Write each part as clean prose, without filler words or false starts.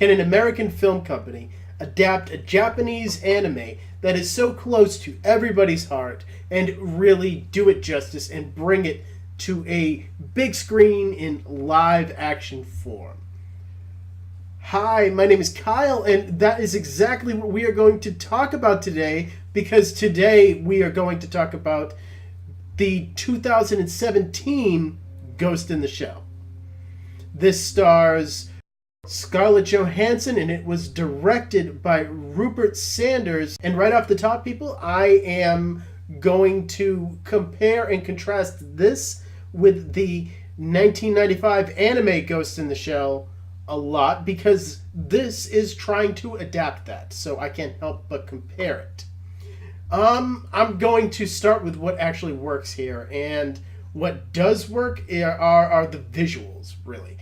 can an American film company adapt a Japanese anime that is so close to everybody's heart and really do it justice and bring it to a big screen in live action form? Hi, my name is Kyle, and that is exactly what we are going to talk about today, because today we are going to talk about the 2017 Ghost in the Shell. This stars Scarlett Johansson, and it was directed by Rupert Sanders. And right off the top, people, I am going to compare and contrast this with the 1995 anime Ghost in the Shell a lot, because this is trying to adapt that, so I can't help but compare it. I'm going to start with what actually works here, and what does work are the visuals, really.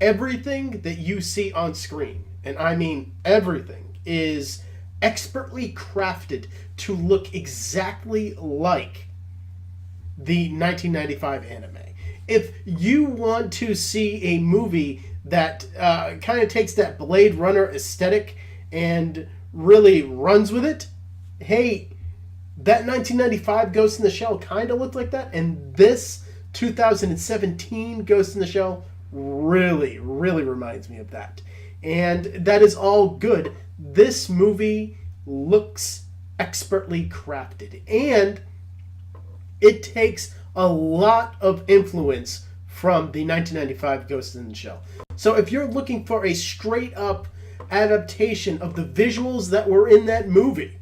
Everything that you see on screen, and I mean everything, is expertly crafted to look exactly like the 1995 anime. If you want to see a movie that kind of takes that Blade Runner aesthetic and really runs with it, hey, that 1995 Ghost in the Shell kind of looked like that, and this 2017 Ghost in the Shell really reminds me of that. And that is all good. This movie looks expertly crafted, and it takes a lot of influence from the 1995 Ghost in the Shell. So if you're looking for a straight up adaptation of the visuals that were in that movie,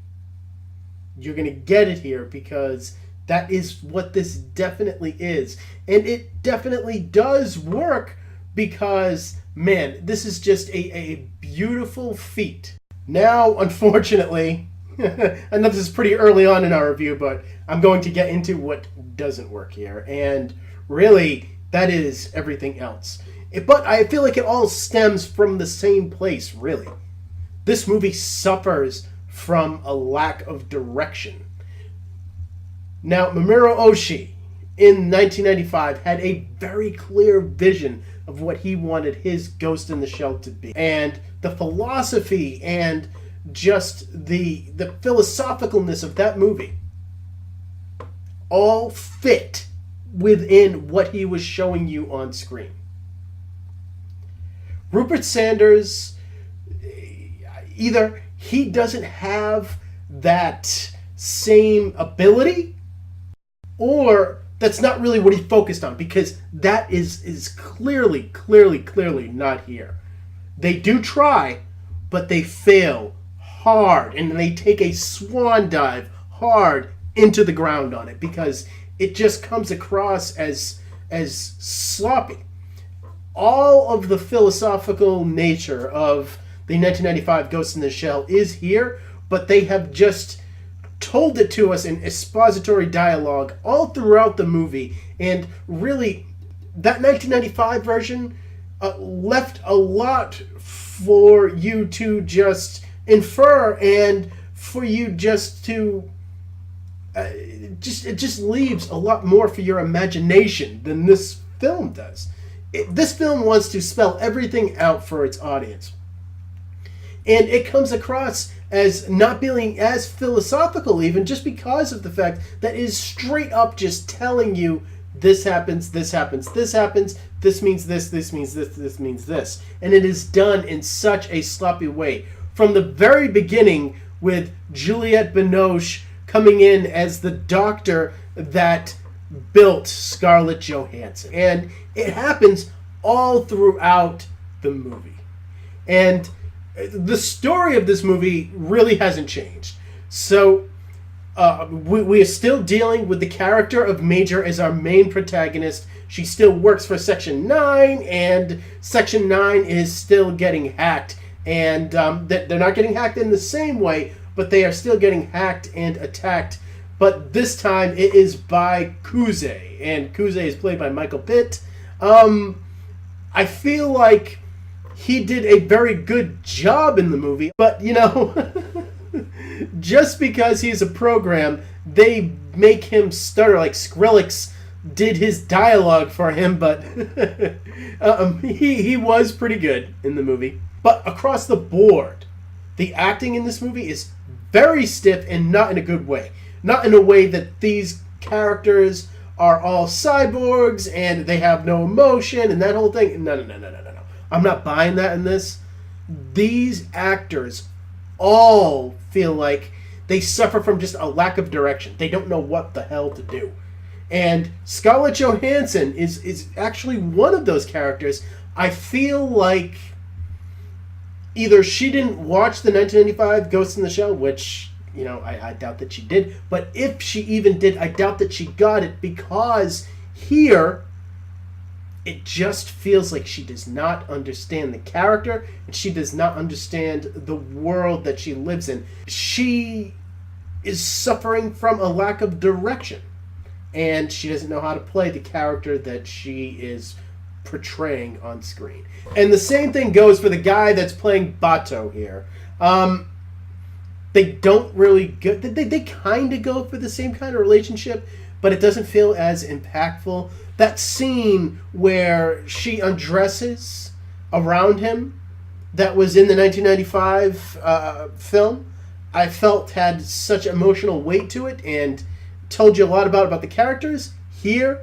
you're going to get it here, because that is what this definitely is. And it definitely does work, because, man, this is just a beautiful feat. Now, unfortunately, I know this is pretty early on in our review, but I'm going to get into what doesn't work here. And really, that is everything else. But I feel like it all stems from the same place, really. This movie suffers from a lack of direction. Now, Mamoru Oshii, in 1995, had a very clear vision of what he wanted his Ghost in the Shell to be. And the philosophy and just the philosophicalness of that movie all fit within what he was showing you on screen. Rupert Sanders, either he doesn't have that same ability, or that's not really what he focused on, because that is clearly not here. They do try, but they fail hard, and they take a swan dive hard into the ground on it, because it just comes across as sloppy. All of the philosophical nature of the 1995 Ghost in the Shell is here, but they have just told it to us in expository dialogue all throughout the movie. And really, that 1995 version left a lot for you to just infer, and for you just to it just leaves a lot more for your imagination than this film does. This film wants to spell everything out for its audience, and it comes across as not being as philosophical, even just because of the fact that it is straight up just telling you this happens, this happens, this happens, this means this means this, this means this. And it is done in such a sloppy way. From the very beginning, with Juliette Binoche coming in as the doctor that built Scarlett Johansson. And it happens all throughout the movie. And the story of this movie really hasn't changed. So we are still dealing with the character of Major as our main protagonist. She still works for Section 9, and Section 9 is still getting hacked. And they're not getting hacked in the same way, but they are still getting hacked and attacked. But this time it is by Kuze, and Kuze is played by Michael Pitt. I feel like he did a very good job in the movie, but you know, just because he's a program, they make him stutter like Skrillex did his dialogue for him, but he was pretty good in the movie. But across the board, the acting in this movie is very stiff and not in a good way. Not in a way that these characters are all cyborgs and they have no emotion and that whole thing. No. I'm not buying that in this. These actors all feel like they suffer from just a lack of direction. They don't know what the hell to do. And Scarlett Johansson is actually one of those characters. I feel like either she didn't watch the 1995 Ghost in the Shell, which, I doubt that she did. But if she even did, I doubt that she got it, because here it just feels like she does not understand the character and she does not understand the world that she lives in. She is suffering from a lack of direction, and she doesn't know how to play the character that she is portraying on screen. And the same thing goes for the guy that's playing Bato here. They don't really go, they kind of go for the same kind of relationship, but it doesn't feel as impactful. That scene where she undresses around him, that was in the 1995 film, I felt had such emotional weight to it and told you a lot about the characters. Here,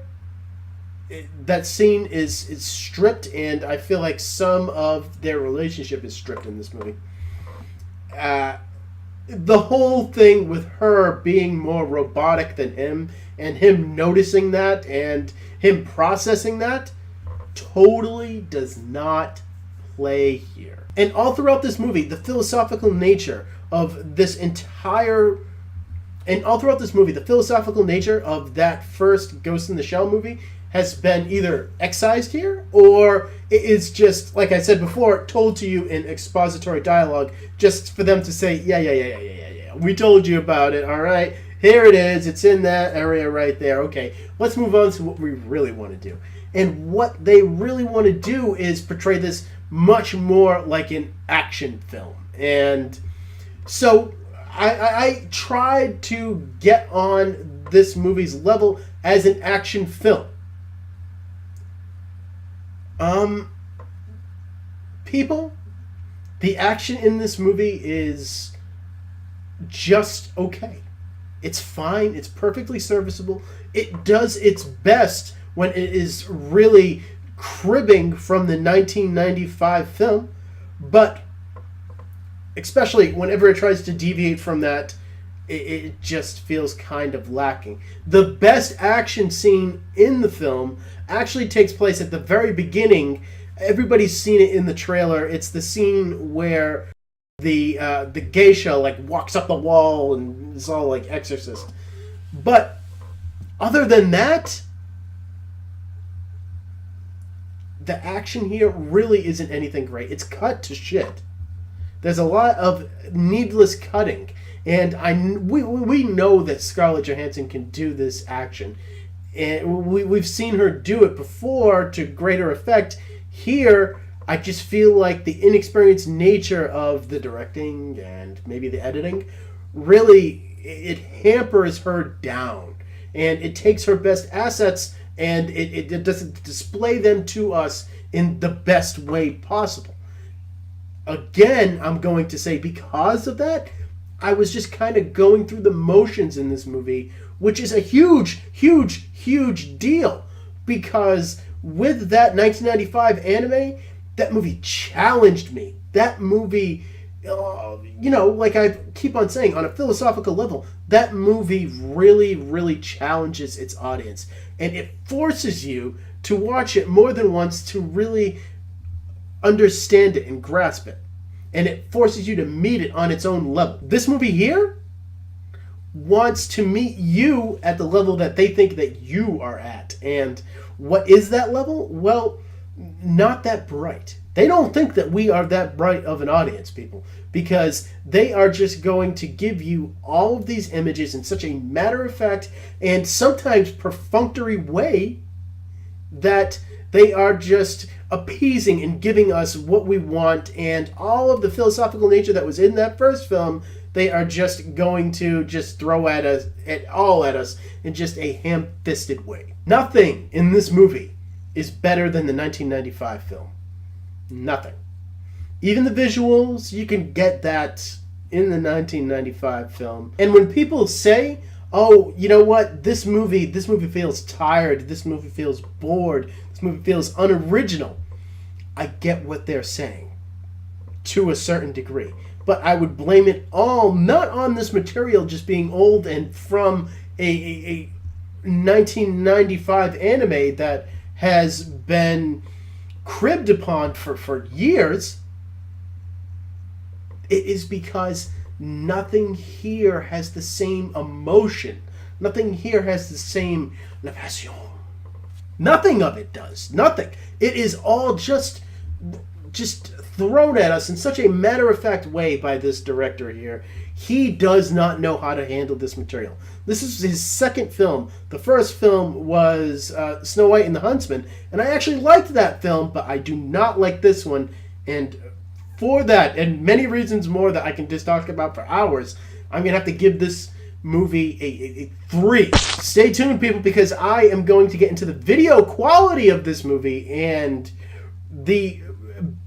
that scene is stripped, and I feel like some of their relationship is stripped in this movie. The whole thing with her being more robotic than him, and him noticing that, and him processing that, totally does not play here. And all throughout this movie, the philosophical nature of this entire... And all throughout this movie, the philosophical nature of that first Ghost in the Shell movie has been either excised here, or it is just, like I said before, told to you in expository dialogue, just for them to say, yeah, we told you about it, all right, here it is, it's in that area right there, okay, let's move on to what we really want to do. And what they really want to do is portray this much more like an action film. And so I tried to get on this movie's level as an action film. People, the action in this movie is just okay. It's fine. It's perfectly serviceable. It does its best when it is really cribbing from the 1995 film, but especially whenever it tries to deviate from that, it just feels kind of lacking. The best action scene in the film actually takes place at the very beginning. Everybody's seen it in the trailer. It's the scene where the geisha walks up the wall and is all like Exorcist. But other than that, the action here really isn't anything great. It's cut to shit. There's a lot of needless cutting, and we know that Scarlett Johansson can do this action, and we've seen her do it before to greater effect. Here, I just feel like the inexperienced nature of the directing and maybe the editing really it hampers her down, and it takes her best assets and it doesn't display them to us in the best way possible. Again, I'm going to say because of that, I was just kind of going through the motions in this movie, which is a huge deal, because with that 1995 anime, that movie challenged me. That movie, like I keep on saying, on a philosophical level, that movie really challenges its audience, and it forces you to watch it more than once to really understand it and grasp it. And it forces you to meet it on its own level. This movie here wants to meet you at the level that they think that you are at. And what is that level? Well, not that bright. They don't think that we are that bright of an audience, people, because they are just going to give you all of these images in such a matter-of-fact and sometimes perfunctory way that they are just appeasing and giving us what we want, and all of the philosophical nature that was in that first film, they are just going to just throw at us in just a ham-fisted way. Nothing in this movie is better than the 1995 film. Nothing. Even the visuals, you can get that in the 1995 film. And when people say, oh, you know what, this movie feels tired, this movie feels bored, this movie feels unoriginal, I get what they're saying to a certain degree. But I would blame it all not on this material just being old and from a 1995 anime that has been cribbed upon for years. It is because nothing here has the same emotion. Nothing here has the same la passion. Nothing of it does. Nothing. It is all just thrown at us in such a matter-of-fact way by this director here. He does not know how to handle this material. This is his second film. The first film was Snow White and the Huntsman, and I actually liked that film, but I do not like this one. And for that, and many reasons more that I can just talk about for hours, I'm going to have to give this movie a 3. Stay tuned, people, because I am going to get into the video quality of this movie and the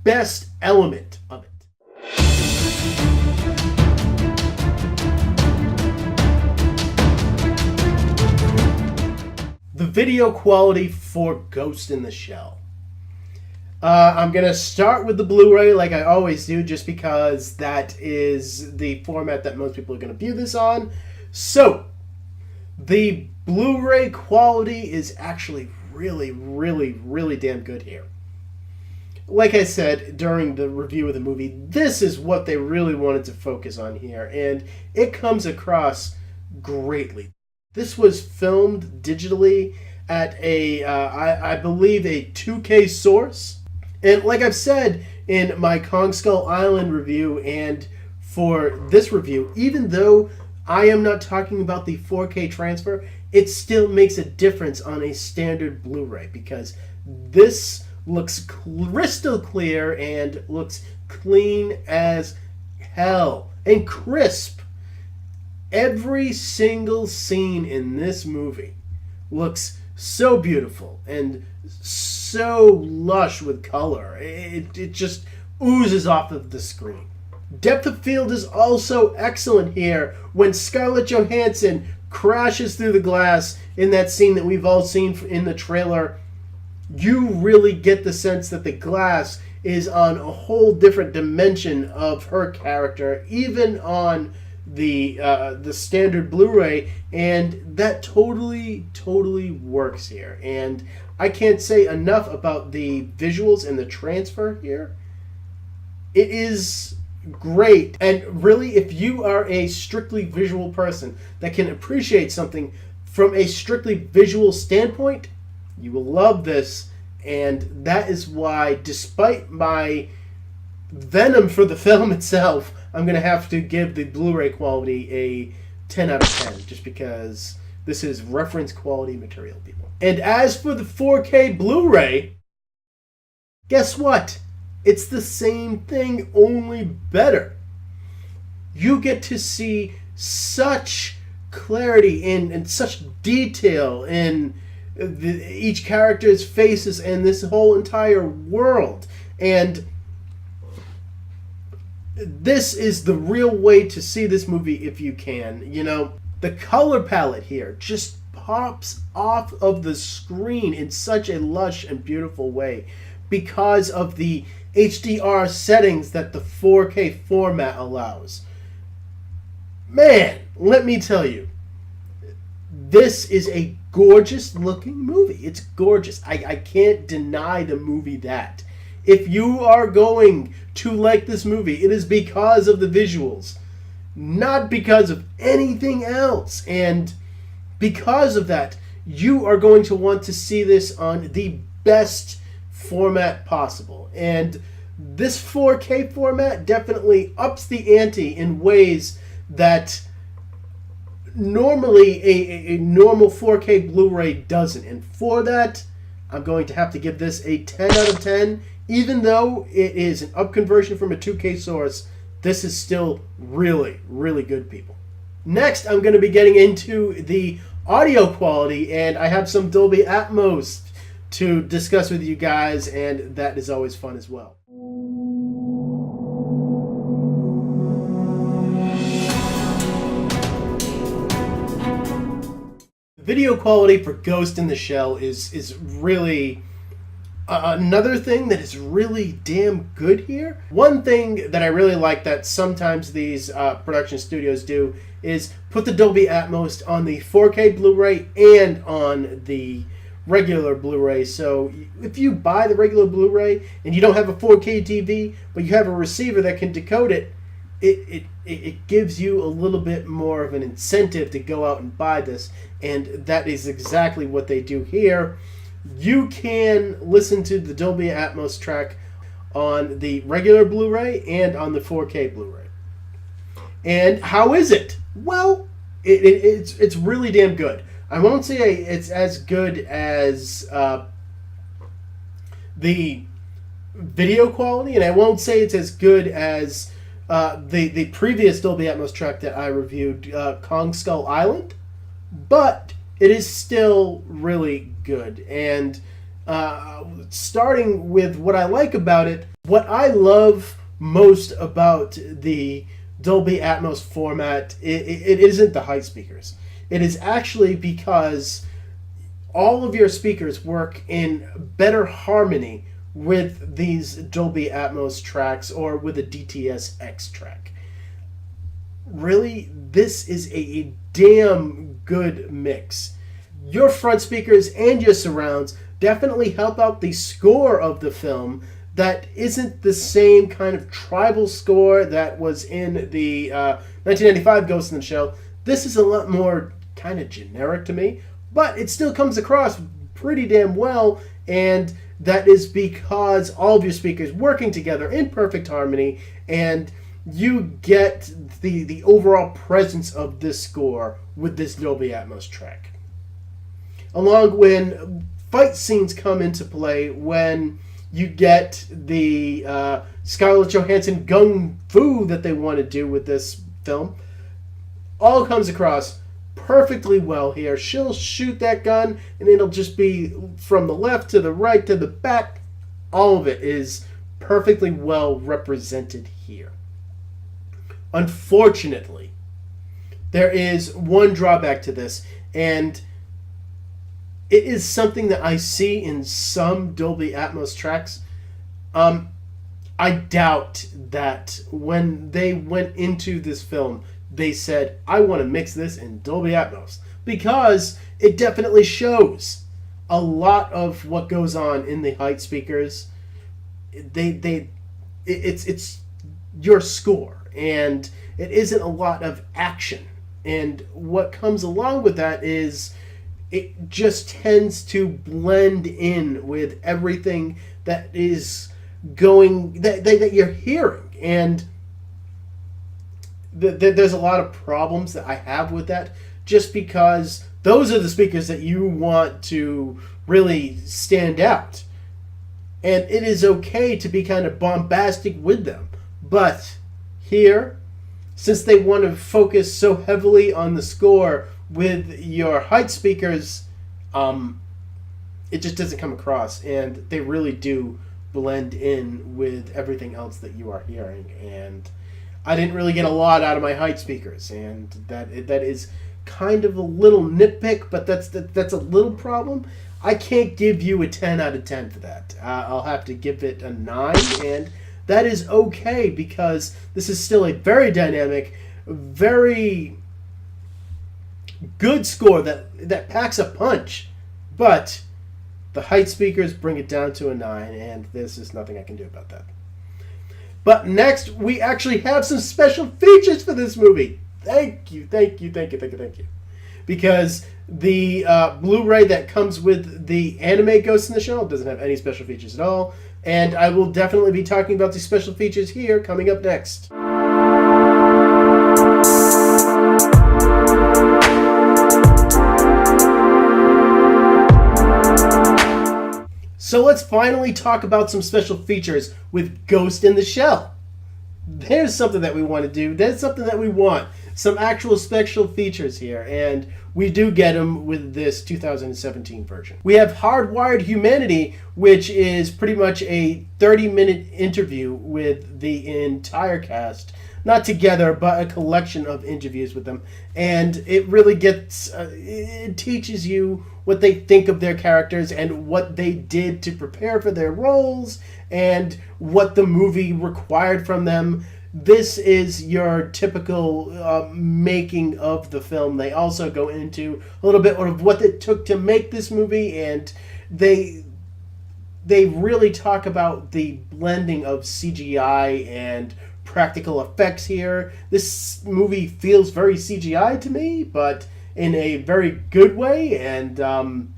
best element of it. The video quality for Ghost in the Shell. I'm going to start with the Blu-ray like I always do, just because that is the format that most people are going to view this on. So, the Blu-ray quality is actually really, really, really damn good here. Like I said during the review of the movie, this is what they really wanted to focus on here, and it comes across greatly. This was filmed digitally at I believe a 2K source. And like I've said in my Kong Skull Island review and for this review, even though I am not talking about the 4K transfer, it still makes a difference on a standard Blu-ray, because this looks crystal clear and looks clean as hell and crisp. Every single scene in this movie looks so beautiful and so lush with color. It just oozes off of the screen. Depth of field is also excellent here when Scarlett Johansson crashes through the glass in that scene that we've all seen in the trailer. You really get the sense that the glass is on a whole different dimension of her character, even on the standard Blu-ray, and that totally works here. And I can't say enough about the visuals and the transfer here. It is great, and really, if you are a strictly visual person that can appreciate something from a strictly visual standpoint, you will love this. And that is why, despite my venom for the film itself, I'm going to have to give the Blu-ray quality a 10 out of 10, just because this is reference quality material, people. And as for the 4K Blu-ray, guess what? It's the same thing, only better. You get to see such clarity and such detail in each character's faces and this whole entire world. And this is the real way to see this movie if you can. You know, the color palette here just pops off of the screen in such a lush and beautiful way because of the HDR settings that the 4K format allows. Man, let me tell you, this is a gorgeous looking movie. It's gorgeous. I can't deny the movie that. If you are going to like this movie, it is because of the visuals, not because of anything else. And because of that, you are going to want to see this on the best format possible. And this 4K format definitely ups the ante in ways that normally a normal 4K Blu-ray doesn't. And for that, I'm going to have to give this a 10 out of 10. Even though it is an up conversion from a 2K source, this is still really, really good, people. Next, I'm going to be getting into the audio quality, and I have some Dolby Atmos to discuss with you guys, and that is always fun as well. Video quality for Ghost in the Shell is really another thing that is really damn good here. One thing that I really like that sometimes these production studios do is put the Dolby Atmos on the 4K Blu-ray and on the regular Blu-ray. So if you buy the regular Blu-ray and you don't have a 4K TV, but you have a receiver that can decode it, it gives you a little bit more of an incentive to go out and buy this, and that is exactly what they do here. You can listen to the Dolby Atmos track on the regular Blu-ray and on the 4K Blu-ray. And how is it? Well, it's really damn good. I won't say it's as good as the video quality, and I won't say it's as good as the previous Dolby Atmos track that I reviewed, Kong Skull Island, but it is still really good. And starting with what I like about it, what I love most about the Dolby Atmos format, it isn't the height speakers. It is actually because all of your speakers work in better harmony with these Dolby Atmos tracks or with a DTS-X track. Really, this is a damn good mix. Your front speakers and your surrounds definitely help out the score of the film that isn't the same kind of tribal score that was in the 1995 Ghost in the Shell. This is a lot more kind of generic to me, but it still comes across pretty damn well, and that is because all of your speakers working together in perfect harmony, and you get the overall presence of this score with this Dolby Atmos track. Along when fight scenes come into play, when you get the Scarlett Johansson gung fu that they want to do with this film, all comes across perfectly well here. She'll shoot that gun and it'll just be from the left to the right to the back. All of it is perfectly well represented here. Unfortunately, there is one drawback to this, and it is something that I see in some Dolby Atmos tracks. I doubt that when they went into this film, they said, I want to mix this in Dolby Atmos, because it definitely shows a lot of what goes on in the height speakers. It's your score, and it isn't a lot of action. And what comes along with that is it just tends to blend in with everything that is going, that you're hearing. And there's a lot of problems that I have with that, just because those are the speakers that you want to really stand out. And it is okay to be kind of bombastic with them. But here, since they want to focus so heavily on the score with your height speakers, it just doesn't come across. And they really do blend in with everything else that you are hearing. And I didn't really get a lot out of my height speakers, and that is kind of a little nitpick, but that's a little problem. I can't give you a 10 out of 10 for that. I'll have to give it a 9, and that is okay, because this is still a very dynamic, very good score that packs a punch, but the height speakers bring it down to a 9, and there's just nothing I can do about that. But next, we actually have some special features for this movie. Thank you. Because the Blu-ray that comes with the anime Ghost in the Shell doesn't have any special features at all. And I will definitely be talking about the special features here coming up next. So let's finally talk about some special features with Ghost in the Shell. There's something that we want to do. There's something that we want. Some actual special features here, and we do get them with this 2017 version. We have Hardwired Humanity, which is pretty much a 30-minute interview with the entire cast. not together, but a collection of interviews with them. And it really gets, it teaches you what they think of their characters and what they did to prepare for their roles and what the movie required from them. This is your typical making of the film. They also go into a little bit of what it took to make this movie, and they really talk about the blending of CGI and practical effects here. This movie feels very CGI to me, but in a very good way, and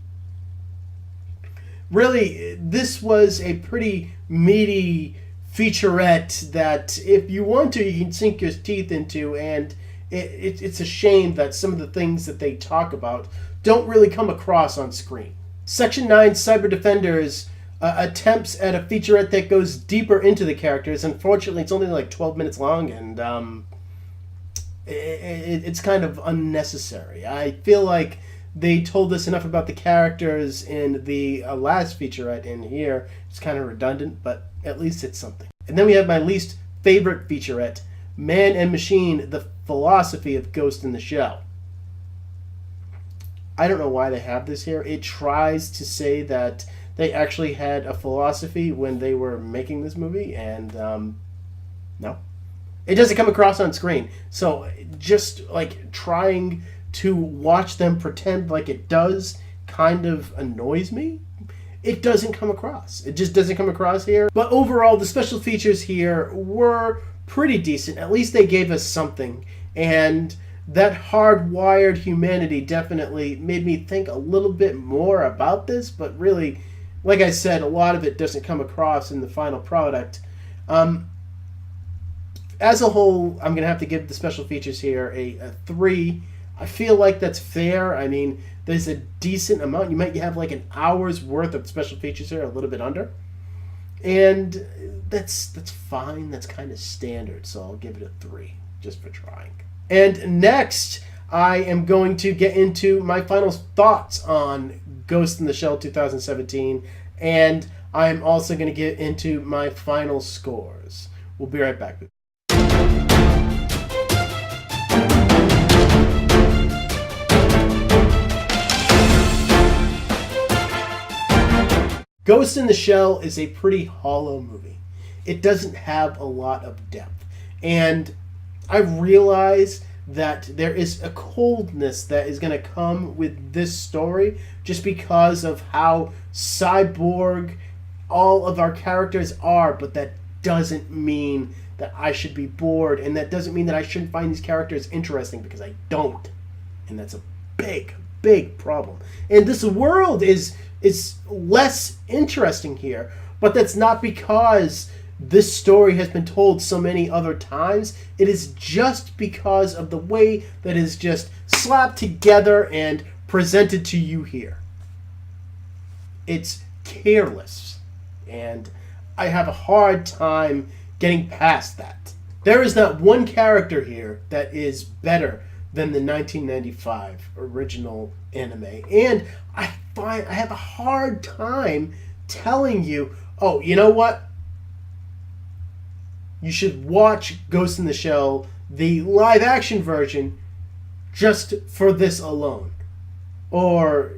really, this was a pretty meaty featurette that if you want to, you can sink your teeth into, and it's a shame that some of the things that they talk about don't really come across on screen. Section 9, Cyber Defenders, attempts at a featurette that goes deeper into the characters. Unfortunately, it's only like 12 minutes long, and it's kind of unnecessary. I feel like they told us enough about the characters in the last featurette, and here it's kind of redundant, but at least it's something. And then we have my least favorite featurette, Man and Machine, The Philosophy of Ghost in the Shell. I don't know why they have this here. It tries to say that they actually had a philosophy when they were making this movie, and no. It doesn't come across on screen. So just like trying to watch them pretend like it does kind of annoys me. It doesn't come across. It just doesn't come across here. But overall, the special features here were pretty decent. At least they gave us something. And that hardwired humanity definitely made me think a little bit more about this. But really, like I said, a lot of it doesn't come across in the final product. As a whole, I'm going to have to give the special features here a 3. I feel like that's fair. I mean, there's a decent amount. You might have like an hour's worth of special features here, a little bit under. And that's fine. That's kind of standard. So I'll give it a 3 just for trying. And next, I am going to get into my final thoughts on Ghost in the Shell 2017. And I'm also going to get into my final scores. We'll be right back. Ghost in the Shell is a pretty hollow movie. It doesn't have a lot of depth. And I realize that there is a coldness that is going to come with this story just because of how cyborg all of our characters are, but that doesn't mean that I should be bored, and that doesn't mean that I shouldn't find these characters interesting, because I don't. And that's a big, big problem. And this world is less interesting here, but that's not because this story has been told so many other times. It is just because of the way that it is just slapped together and presented to you here. It's careless, and I have a hard time getting past that. There is not one character here that is better than the 1995 original anime, and I have a hard time telling you, oh, you know what? You should watch Ghost in the Shell, the live action version, just for this alone. Or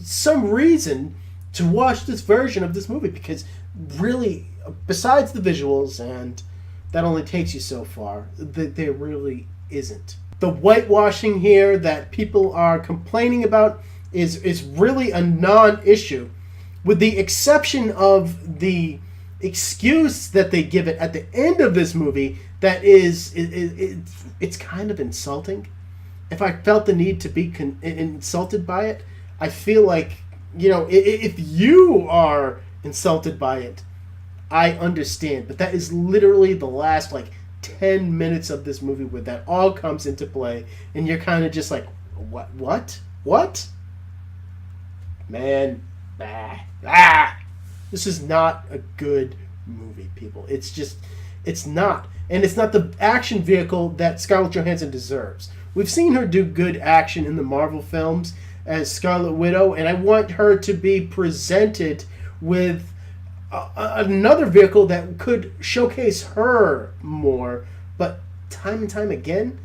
some reason to watch this version of this movie, because really, besides the visuals, and that only takes you so far, there really isn't. The whitewashing here that people are complaining about is really a non-issue, with the exception of the excuse that they give it at the end of this movie that it's kind of insulting. If I felt the need to be insulted by it, I feel like, if you are insulted by it, I understand. But that is literally the last 10 minutes of this movie where that all comes into play, and you're kind of just like, what? Man, this is not a good movie, people. It's not. And it's not the action vehicle that Scarlett Johansson deserves. We've seen her do good action in the Marvel films as Scarlet Widow, and I want her to be presented with another vehicle that could showcase her more, but time and time again,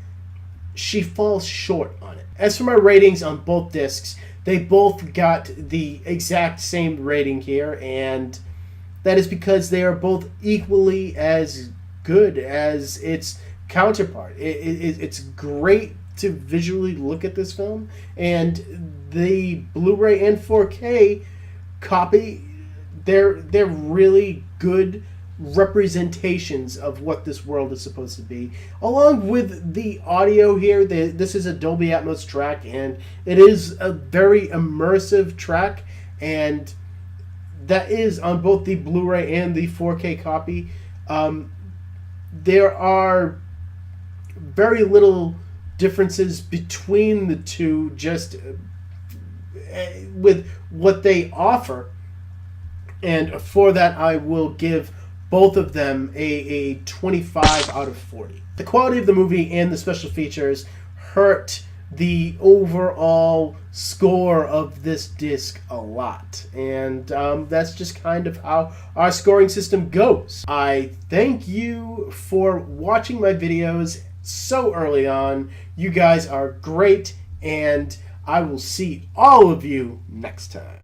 she falls short on it. As for my ratings on both discs, they both got the exact same rating here, and that is because they are both equally as good as its counterpart. It's great to visually look at this film, and the Blu-ray and 4K copy, they're really good representations of what this world is supposed to be. Along with the audio here, this is a Dolby Atmos track, and it is a very immersive track, and that is on both the Blu-ray and the 4K copy. There are very little differences between the two, just with what they offer, and for that I will give both of them a 25 out of 40. The quality of the movie and the special features hurt the overall score of this disc a lot, and that's just kind of how our scoring system goes. I thank you for watching my videos so early on. You guys are great, and I will see all of you next time.